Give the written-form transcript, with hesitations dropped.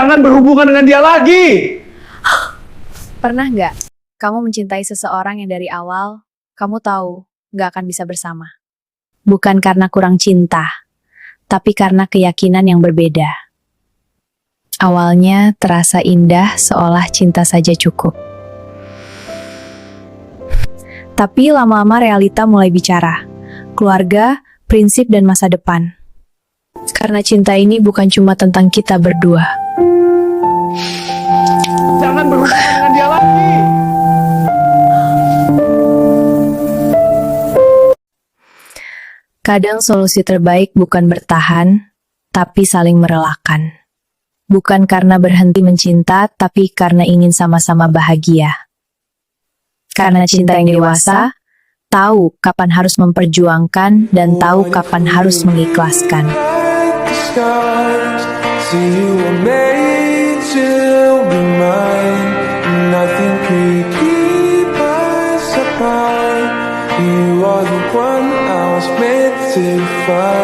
Jangan berhubungan dengan dia lagi. Pernah nggak kamu mencintai seseorang yang dari awal kamu tahu nggak akan bisa bersama? Bukan karena kurang cinta, tapi karena keyakinan yang berbeda. Awalnya terasa indah seolah cinta saja cukup. Tapi lama-lama realita mulai bicara. Keluarga, prinsip, dan masa depan. Karena cinta ini bukan cuma tentang kita berdua. Jangan berhubungan dengan dia lagi. Kadang solusi terbaik bukan bertahan, tapi saling merelakan. Bukan karena berhenti mencinta, tapi karena ingin sama-sama bahagia. Karena cinta yang dewasa, tahu kapan harus memperjuangkan dan tahu kapan harus mengikhlaskan. You are the one I was meant to find.